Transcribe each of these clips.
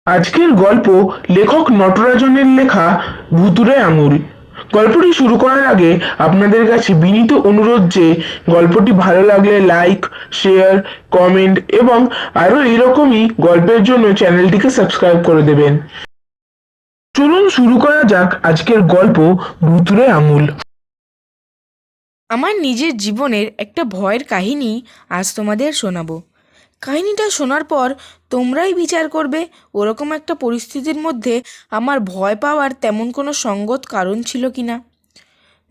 আজকের গল্প লেখক নটরাজনের লেখা ভুতুড়ে আঙুল। গল্পটি শুরু করার আগে আপনাদের কাছে বিনীত অনুরোধ যে গল্পটি ভালো লাগলে লাইক, শেয়ার, কমেন্ট এবং আরো এরকমই গল্পের জন্য চ্যানেলটিকে সাবস্ক্রাইব করে দেবেন। চলুন শুরু করা যাক আজকের গল্প ভুতুড়ে আঙুল। আমার নিজের জীবনের একটা ভয়ের কাহিনী আজ তোমাদের শোনাবো। কাহিনীটা শোনার পর তোমরাই বিচার করবে ওরকম একটা পরিস্থিতির মধ্যে আমার ভয় পাওয়ার তেমন কোনো সঙ্গত কারণ ছিল কি না।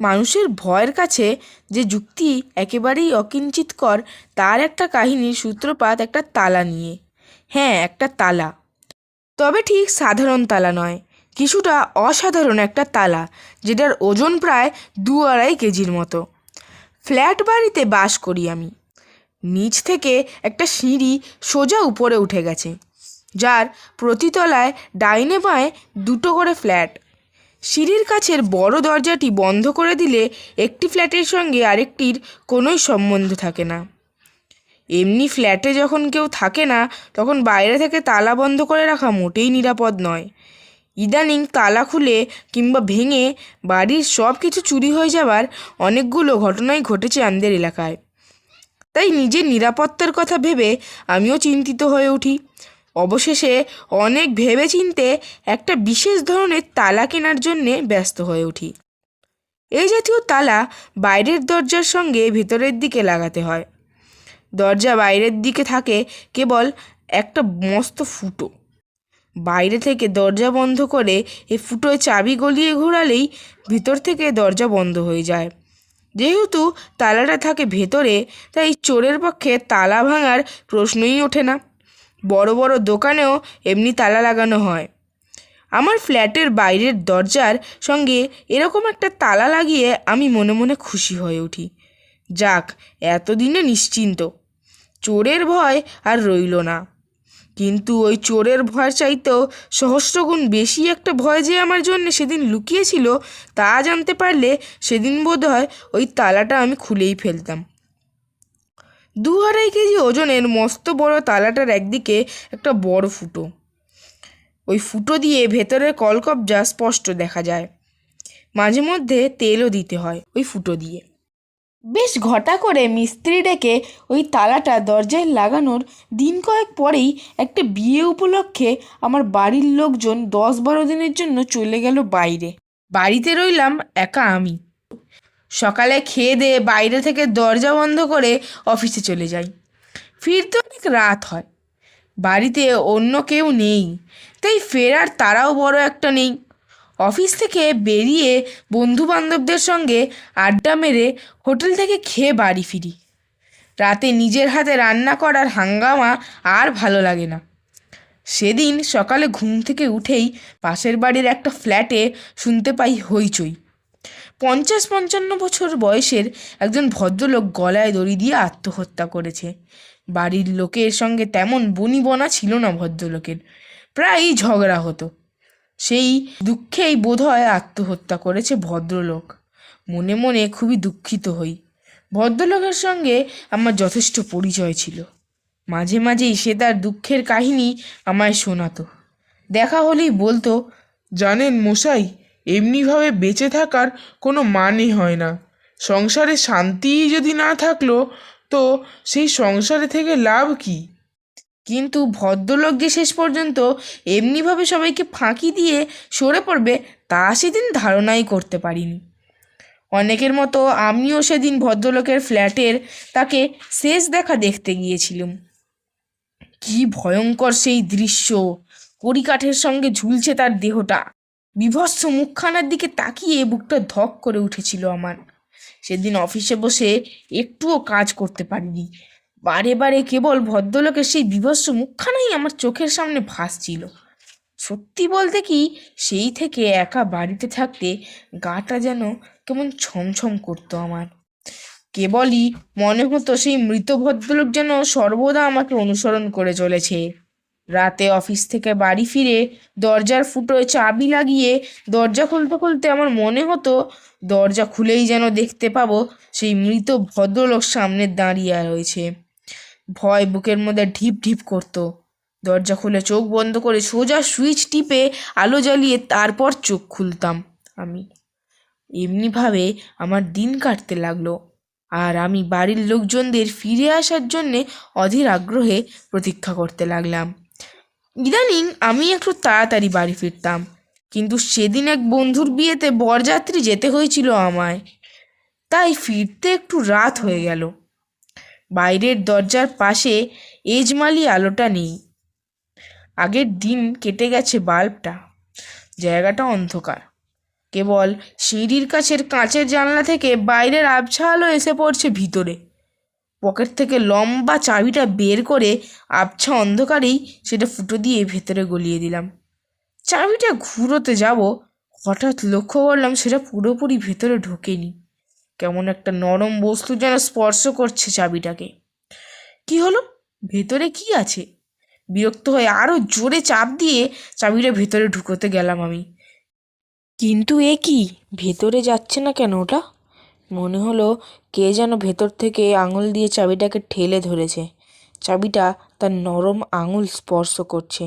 মানুষের ভয়ের কাছে যে যুক্তি একেবারেই অকিঞ্চিতকর, তার একটা কাহিনীর সূত্রপাত একটা তালা নিয়ে। হ্যাঁ, একটা তালা, তবে ঠিক সাধারণ তালা নয়, কিছুটা অসাধারণ একটা তালা, যেটার ওজন প্রায় 2-2.5 কেজির মতো। ফ্ল্যাট বাড়িতে বাস করি আমি। নিচ থেকে একটা সিঁড়ি সোজা উপরে উঠে গেছে, যার প্রতিতলায় ডাইনে বাঁয়ে দুটো করে ফ্ল্যাট। সিঁড়ির কাছের বড় দরজাটি বন্ধ করে দিলে একটি ফ্ল্যাটের সঙ্গে আরেকটির কোনোই সম্বন্ধ থাকে না। এমনি ফ্ল্যাটে যখন কেউ থাকে না, তখন বাইরে থেকে তালা বন্ধ করে রাখা মোটেই নিরাপদ নয়। ইদানিং তালা খুলে কিংবা ভেঙে বাড়ির সব কিছু চুরি হয়ে যাবার অনেকগুলো ঘটনাই ঘটেছে আমাদের এলাকায়। তাই নিজের নিরাপত্তার কথা ভেবে আমিও চিন্তিত হয়ে উঠি। অবশেষে অনেক ভেবে চিনতে একটা বিশেষ ধরনের তালা কেনার জন্যে ব্যস্ত হয়ে উঠি। এই জাতীয় তালা বাইরের দরজার সঙ্গে ভেতরের দিকে লাগাতে হয়। দরজা বাইরের দিকে থাকে কেবল একটা মস্ত ফুটো। বাইরে থেকে দরজা বন্ধ করে এই ফুটোয় চাবি গলিয়ে ঘোরালেই ভিতর থেকে দরজা বন্ধ হয়ে যায়। যেহেতু তালাটা থাকে ভেতরে, তাই চোরের পক্ষে তালা ভাঙার প্রশ্নই ওঠে না। বড় বড় দোকানেও এমনি তালা লাগানো হয়। আমার ফ্ল্যাটের বাইরের দরজার সঙ্গে এরকম একটা তালা লাগিয়ে আমি মনে মনে খুশি হয়ে উঠি। যাক, এতদিনে নিশ্চিন্ত, চোরের ভয় আর রইল না। কিন্তু ওই চোরের ভয় চাইতেও সহস্রগুণ বেশি একটা ভয় যে আমার জন্য সেদিন লুকিয়েছিল, তা জানতে পারলে সেদিন বোধহয় ওই তালাটা আমি খুলেই ফেলতাম। 2-2.5 কেজি ওজনের মস্ত বড় তালাটার একদিকে একটা বড় ফুটো। ওই ফুটো দিয়ে ভেতরের কলকবজা স্পষ্ট দেখা যায়। মাঝে মধ্যে তেলও দিতে হয় ওই ফুটো দিয়ে। বেশ ঘটা করে মিস্ত্রি ডেকে ওই তালাটা দরজায় লাগানোর দিন কয়েক পরেই একটা বিয়ে উপলক্ষে আমার বাড়ির লোকজন 10-12 দিনের জন্য চলে গেল বাইরে। বাড়িতে রইলাম একা আমি। সকালে খেয়ে দিয়ে বাইরে থেকে দরজা বন্ধ করে অফিসে চলে যাই। ফিরতে অনেক রাত হয়। বাড়িতে অন্য কেউ নেই, তাই ফেরার তাড়াও বড় একটা নেই। অফিস থেকে বেরিয়ে বন্ধুবান্ধবদের সঙ্গে আড্ডা মেরে হোটেল থেকে খেয়ে বাড়ি ফিরি। রাতে নিজের হাতে রান্না করার হাঙ্গামা আর ভালো লাগে না। সেদিন সকালে ঘুম থেকে উঠেই পাশের বাড়ির একটা ফ্ল্যাটে শুনতে পাই হইচই। 50-55 বছর বয়সের একজন ভদ্রলোক গলায় দড়ি দিয়ে আত্মহত্যা করেছে। বাড়ির লোকের সঙ্গে তেমন বনিবনা ছিল না ভদ্রলোকের, প্রায়ই ঝগড়া হতো। সেই দুঃখেই বোধহয় আত্মহত্যা করেছে ভদ্রলোক। মনে মনে খুবই দুঃখিত হই। ভদ্রলোকের সঙ্গে আমার যথেষ্ট পরিচয় ছিল। মাঝে মাঝেই সে তার দুঃখের কাহিনী আমায় শোনাতো। দেখা হলেই বলতো, জানেন মশাই, এমনিভাবে বেঁচে থাকার কোনো মানে হয় না। সংসারে শান্তিই যদি না থাকলো, তো সেই সংসারে থেকে লাভ কি? কিন্তু ভদ্রলোক যে শেষ পর্যন্ত এমনিভাবে সবাইকে ফাঁকি দিয়ে সরে পড়বে, তা সেদিন ধারণাই করতে পারিনি। অনেকের মতো আমিও সেদিন ভদ্রলোকের ফ্ল্যাটের তাকে শেষ দেখা দেখতে গিয়েছিলাম। কি ভয়ঙ্কর সেই দৃশ্য! কড়িকাঠের সঙ্গে ঝুলছে তার দেহটা। বীভৎস মুখখানার দিকে তাকিয়ে বুকটা ধক করে উঠেছিল আমার। সেদিন অফিসে বসে একটুও কাজ করতে পারিনি। বারে বারে কেবল ভদ্রলোকের সেই বীভৎস মুখখানাই আমার চোখের সামনে ভাসছিল। সত্যি বলতে কি, সেই থেকে একা বাড়িতে থাকতে গাটা যেন কেমন ছমছম করতো আমার। কেবলই মনে হতো সেই মৃত ভদ্রলোক যেন সর্বদা আমাকে অনুসরণ করে চলেছে। রাতে অফিস থেকে বাড়ি ফিরে দরজার ফুটোয় চাবি লাগিয়ে দরজা খুলতে খুলতে আমার মনে হতো দরজা খুলেই যেন দেখতে পাবো সেই মৃত ভদ্রলোক সামনে দাঁড়িয়ে রয়েছে। ভয় বুকের মধ্যে ঢিপ ঢিপ করতো। দরজা খুলে চোখ বন্ধ করে সোজা সুইচ টিপে আলো জ্বালিয়ে তারপর চোখ খুলতাম আমি। এমনিভাবে আমার দিন কাটতে লাগলো, আর আমি বাড়ির লোকজনদের ফিরে আসার জন্যে অধীর আগ্রহে প্রতীক্ষা করতে লাগলাম। ইদানিং আমি একটু তাড়াতাড়ি বাড়ি ফিরতাম, কিন্তু সেদিন এক বন্ধুর বিয়েতে বরযাত্রী যেতে হয়েছিল আমায়, তাই ফিরতে একটু রাত হয়ে গেল। বাইরের দরজার পাশে এজমালি আলোটা নেই, আগের দিন কেটে গেছে বাল্বটা, জায়গাটা অন্ধকার। কেবল সিঁড়ির কাছের কাঁচের জানলা থেকে বাইরের আবছা আলো এসে পড়ছে ভিতরে। পকেট থেকে লম্বা চাবিটা বের করে আবছা অন্ধকারেই সেটা ফুটো দিয়ে ভেতরে গলিয়ে দিলাম। চাবিটা ঘুরোতে যাব, হঠাৎ লক্ষ্য করলাম সেটা পুরোপুরি ভেতরে ঢোকেনি। কেমন একটা নরম বস্তু যেন স্পর্শ করছে চাবিটাকে। কি হলো? ভেতরে কি আছে? বিরক্ত হয়ে আরও জোরে চাপ দিয়ে চাবিটা ভেতরে ঢুকোতে গেলাম আমি। কিন্তু এ কি, ভেতরে যাচ্ছে না কেন ওটা? মনে হলো কে যেন ভেতর থেকে আঙুল দিয়ে চাবিটাকে ঠেলে ধরেছে। চাবিটা তার নরম আঙুল স্পর্শ করছে।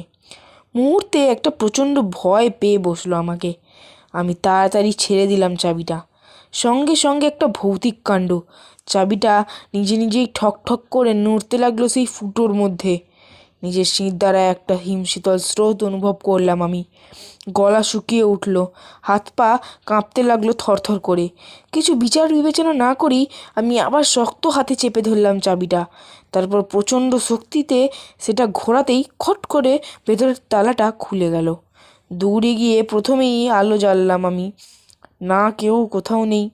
মুহূর্তে একটা প্রচণ্ড ভয় পেয়ে বসলো আমাকে। আমি তাড়াতাড়ি ছেড়ে দিলাম চাবিটা। সঙ্গে সঙ্গে একটা ভৌতিক কাণ্ড, চাবিটা নিজে নিজেই ঠক ঠক করে নড়তে লাগলো সেই ফুটোর মধ্যে। নিজের শির দ্বারা একটা হিমশীতল স্রোত অনুভব করলাম আমি। গলা শুকিয়ে উঠল, হাত পা কাঁপতে লাগলো থরথর করে। কিছু বিচার বিবেচনা না করেই আমি আবার শক্ত হাতে চেপে ধরলাম চাবিটা। তারপর প্রচণ্ড শক্তিতে সেটা ঘোরাতেই খট করে ভেতরের তালাটা খুলে গেল। দৌড়ে গিয়ে প্রথমেই আলো জ্বাললাম আমি। না, কেউ কোথাও নেই।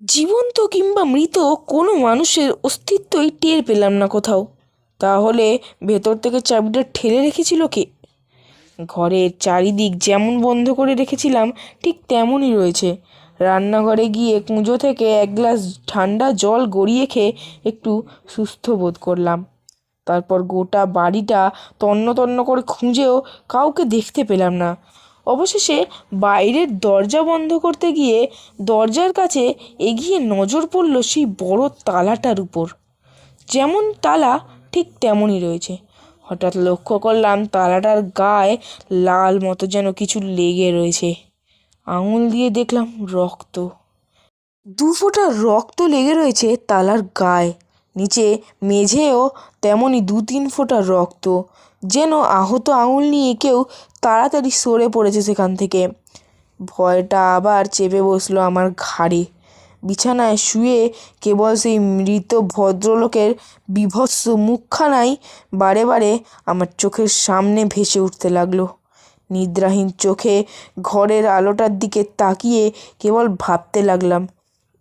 জীবন্ত কিংবা মৃত কোনো মানুষের অস্তিত্বই টের পেলাম না কোথাও। তাহলে ভেতর থেকে চাবিটা ঠেলে রেখেছিল কে? ঘরের চারিদিক যেমন বন্ধ করে রেখেছিলাম ঠিক তেমনই রয়েছে। রান্নাঘরে গিয়ে কুঁজো থেকে এক গ্লাস ঠান্ডা জল গড়িয়ে খেয়ে একটু সুস্থ বোধ করলাম। তারপর গোটা বাড়িটা তন্ন তন্ন করে খুঁজেও কাউকে দেখতে পেলাম না। অবশেষে বাইরের দরজা বন্ধ করতে গিয়ে দরজার কাছে এগিয়ে নজর পড়ল সেই বড় তালাটার উপর। যেমন তালা ঠিক তেমনই রয়েছে। হঠাৎ লক্ষ্য করলাম তালাটার গায়ে লাল মতো যেন কিছু লেগে রয়েছে। আঙুল দিয়ে দেখলাম রক্ত। 2 ফোঁটা রক্ত লেগে রয়েছে তালার গায়ে। নিচে মেঝেও তেমনই 2-3 ফোঁটা রক্ত, যেন আহত আঙুল নিয়ে কেউ তাড়াতাড়ি সরে পড়েছে সেখান থেকে। ভয়টা আবার চেপে বসলো আমার ঘাড়ে। বিছানায় শুয়ে কেবল সেই মৃত ভদ্রলোকের বীভৎস মুখখানাই বারে বারে আমার চোখের সামনে ভেসে উঠতে লাগলো। নিদ্রাহীন চোখে ঘরের আলোটার দিকে তাকিয়ে কেবল ভাবতে লাগলাম,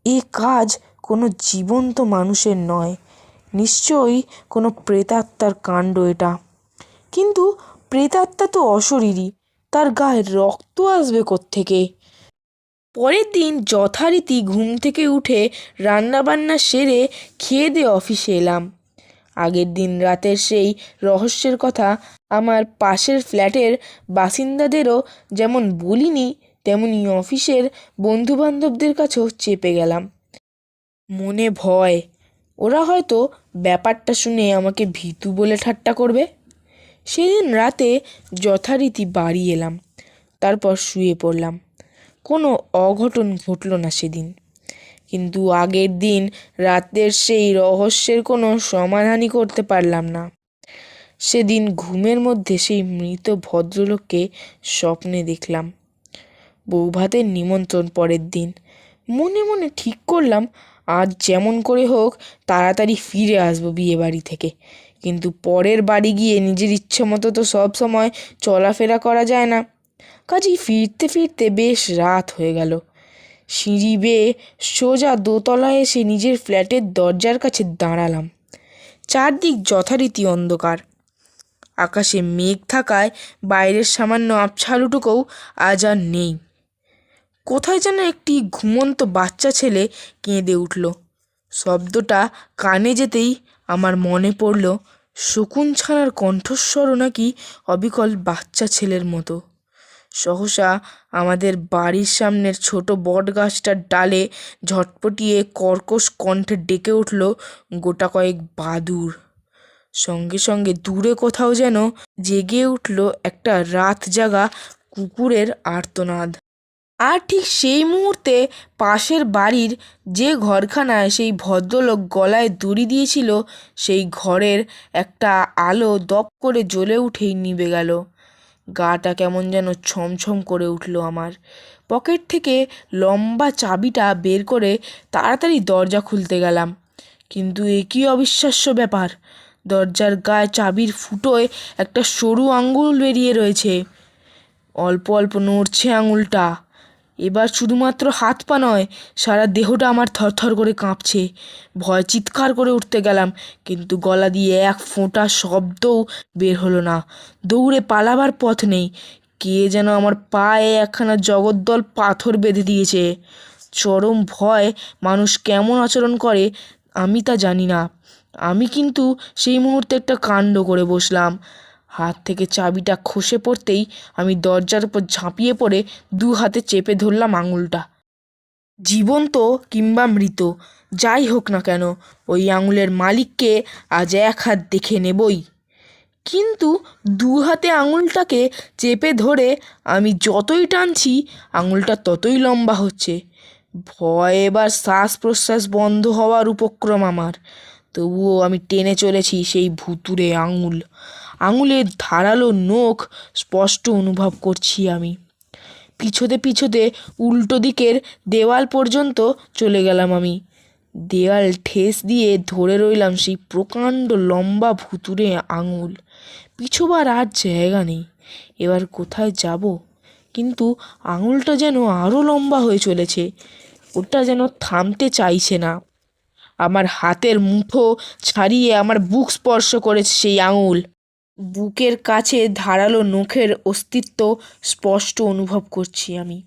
এ কাজ কোনো জীবন্ত মানুষের নয়, নিশ্চয়ই কোনো প্রেতাত্মার কাণ্ড এটা। কিন্তু প্রেতাত্মা তো অশরীরী, তার গায়ে রক্ত আসবে কোত্থেকে? পরের দিন যথারীতি ঘুম থেকে উঠে রান্নাবান্না সেরে খেয়ে দিয়ে অফিসে এলাম। আগের দিন রাতের সেই রহস্যের কথা আমার পাশের ফ্ল্যাটের বাসিন্দাদেরও যেমন বলিনি, তেমনি অফিসের বন্ধুবান্ধবদের কাছেও চেপে গেলাম। মনে ভয়, ওরা হয়তো ব্যাপারটা শুনে আমাকে ভীতু বলে ঠাট্টা করবে। সেদিন রাতে যথারীতি বাড়ি এলাম, তারপর শুয়ে পড়লাম। কোনো অঘটন ঘটল না সেদিন। কিন্তু আগের দিন রাতের সেই রহস্যের কোনো সমাধানই করতে পারলাম না। সেদিন ঘুমের মধ্যে সেই মৃত ভদ্রলোককে স্বপ্নে দেখলাম। বৌভাতের নিমন্ত্রণ পরের দিন। মনে মনে ঠিক করলাম আজ যেমন করে হোক তাড়াতাড়ি ফিরে আসবো বিয়ে বাড়ি থেকে। কিন্তু পরের বাড়ি গিয়ে নিজের ইচ্ছে মতো তো সব সময় চলাফেরা করা যায় না। কাজেই ফিরতে ফিরতে বেশ রাত হয়ে গেল। সিঁড়ি বেয়ে সোজা দোতলায় এসে নিজের ফ্ল্যাটের দরজার কাছে দাঁড়ালাম। চারদিক যথারীতি অন্ধকার। আকাশে মেঘ থাকায় বাইরের সামান্য আবছালুটুকুও আজ আর নেই। কোথায় যেন একটি ঘুমন্ত বাচ্চা ছেলে কেঁদে উঠল। শব্দটা কানে যেতেই আমার মনে পড়ল শকুন ছানার কণ্ঠস্বরও নাকি অবিকল বাচ্চা ছেলের মতো। সহসা আমাদের বাড়ির সামনের ছোট বট গাছটার ডালে ঝটপটিয়ে কর্কশ কণ্ঠে ডেকে উঠল গোটা কয়েক বাদুড়। সঙ্গে সঙ্গে দূরে কোথাও যেন জেগে উঠল একটা রাত জাগা কুকুরের আর্তনাদ। আর ঠিক সেই মুহূর্তে পাশের বাড়ির যে ঘরখানায় সেই ভদ্রলোক গলায় দড়ি দিয়েছিল, সেই ঘরের একটা আলো দপ করে জ্বলে উঠেই নিভে গেল। গাটা কেমন যেন ছমছম করে উঠল আমার। পকেট থেকে লম্বা চাবিটা বের করে তাড়াতাড়ি দরজা খুলতে গেলাম, কিন্তু এ কী অবিশ্বাস্য ব্যাপার! দরজার গায়ে চাবির ফুটোয় একটা সরু আঙুল বেরিয়ে রয়েছে। অল্প অল্প নড়ছে আঙুলটা। এবার শুধুমাত্র হাত পা নয়, সারা দেহটা আমার থরথর করে কাঁপছে। ভয় চিৎকার করে উঠতে গেলাম, কিন্তু গলা দিয়ে এক ফোঁটা শব্দও বের হলো না। দৌড়ে পালাবার পথ নেই। কে যেন আমার পায়ে একখানা জগদ্দল পাথর বেঁধে দিয়েছে। চরম ভয় মানুষ কেমন আচরণ করে আমি তা জানি না। আমি কিন্তু সেই মুহূর্তে একটা কাণ্ড করে বসলাম। হাত থেকে চাবিটা খসে পড়তেই আমি দরজার উপর ঝাঁপিয়ে পড়ে দু হাতে চেপে ধরলাম আঙুলটা। জীবন্ত কিংবা মৃত যাই হোক না কেন, ওই আঙুলের মালিককে আজ এক হাত দেখে নেবই। কিন্তু দু হাতে আঙুলটাকে চেপে ধরে আমি যতই টানছি আঙুলটা ততই লম্বা হচ্ছে। ভয় এবার শ্বাস প্রশ্বাস বন্ধ হওয়ার উপক্রম আমার। তবুও আমি টেনে চলেছি সেই ভুতুড়ে আঙুল। আঙুলের ধারালো নখ স্পষ্ট অনুভব করছি আমি। পিছোতে পিছোতে উল্টো দিকের দেওয়াল পর্যন্ত চলে গেলাম আমি। দেওয়াল ঠেস দিয়ে ধরে রইলাম সেই প্রকাণ্ড লম্বা ভুতুড়ে আঙুল। পিছোবার আর জায়গা নেই। এবার কোথায় যাব? কিন্তু আঙুলটা যেন আরও লম্বা হয়ে চলেছে। ওটা যেন থামতে চাইছে না। আমার হাতের মুঠো ছাড়িয়ে আমার বুক স্পর্শ করেছে সেই আঙুল। বুকের কাছে ধারালো নখের অস্তিত্ব স্পষ্ট অনুভব করছি আমি।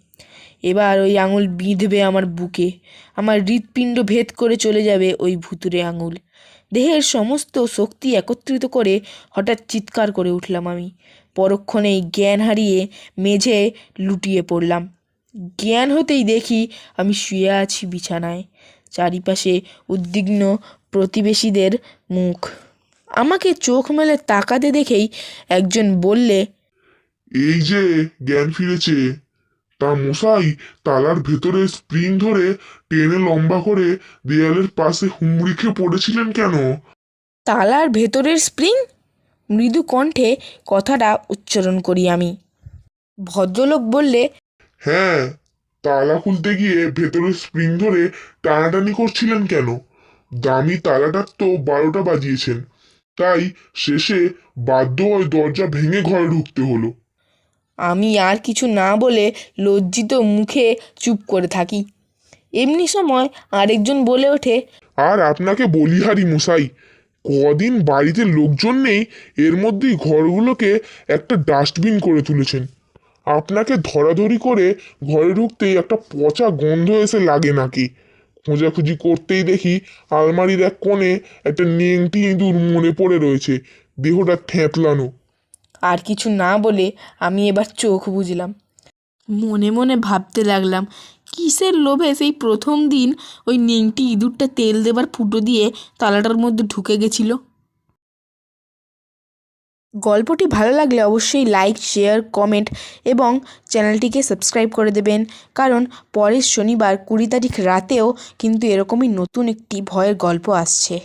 এবার ওই আঙুল বিঁধবে আমার বুকে। আমার হৃৎপিণ্ড ভেদ করে চলে যাবে ওই ভুতুড়ে আঙুল। দেহের সমস্ত শক্তি একত্রিত করে হঠাৎ চিৎকার করে উঠলাম আমি। পরক্ষণেই জ্ঞান হারিয়ে মেঝে লুটিয়ে পড়লাম। জ্ঞান হতেই দেখি আমি শুয়ে আছি বিছানায়। চারিপাশে উদ্বিগ্ন প্রতিবেশীদের মুখ। আমাকে চোখ মেলে তাকাতে দেখেই একজন বললে, এই যে জ্ঞান ফিরেছে। তা মশাই, তালার ভেতরে স্প্রিং ধরে টেনে লম্বা করে দেয়ালের পাশে হুমড়ি খেয়ে পড়েছিলেন কেন? তালার ভেতরের স্প্রিং? মৃদু কণ্ঠে কথাটা উচ্চারণ করি আমি। ভদ্রলোক বললে, হ্যাঁ, তালা খুলতে গিয়ে ভেতরের স্প্রিং ধরে টানাটানি করছিলেন কেন? দামি তালাটার তো 12টা বাজিয়েছেন, তাই শেষে বাধ্য হয়ে দরজা ভেঙে ঘরে ঢুকতে হলো। আমি আর কিছু না বলে লজ্জিত মুখে চুপ করে থাকি। এমনি সময় আরেকজন বলে ওঠে, আর আপনাকে বলিহারি মশাই, কদিন বাড়িতে লোকজন নেই, এর মধ্যেই ঘরগুলোকে একটা ডাস্টবিন করে তুলেছেন। আপনাকে ধরাধরি করে ঘরে ঢুকতেই একটা পচা গন্ধ এসে লাগে নাকি। খোঁজাখুঁজি করতেই দেখি আলমারির এক কোণে একটা নেংটি ইঁদুর মনে পড়ে রয়েছে, দেহটা থ্যাঁতলানো। আর কিছু না বলে আমি এবার চোখ বুজলাম। মনে মনে ভাবতে লাগলাম, কিসের লোভে সেই প্রথম দিন ওই নেংটি ইঁদুরটা তেল দেবার ফুটো দিয়ে তালাটার মধ্যে ঢুকে গেছিল। গল্পটি ভালো লাগলে অবশ্যই লাইক, শেয়ার, কমেন্ট এবং চ্যানেলটিকে সাবস্ক্রাইব করে দেবেন, কারণ পরের শনিবার 20 তারিখ রাতেও কিন্তু এরকমই নতুন একটি ভয়ের গল্প আসছে।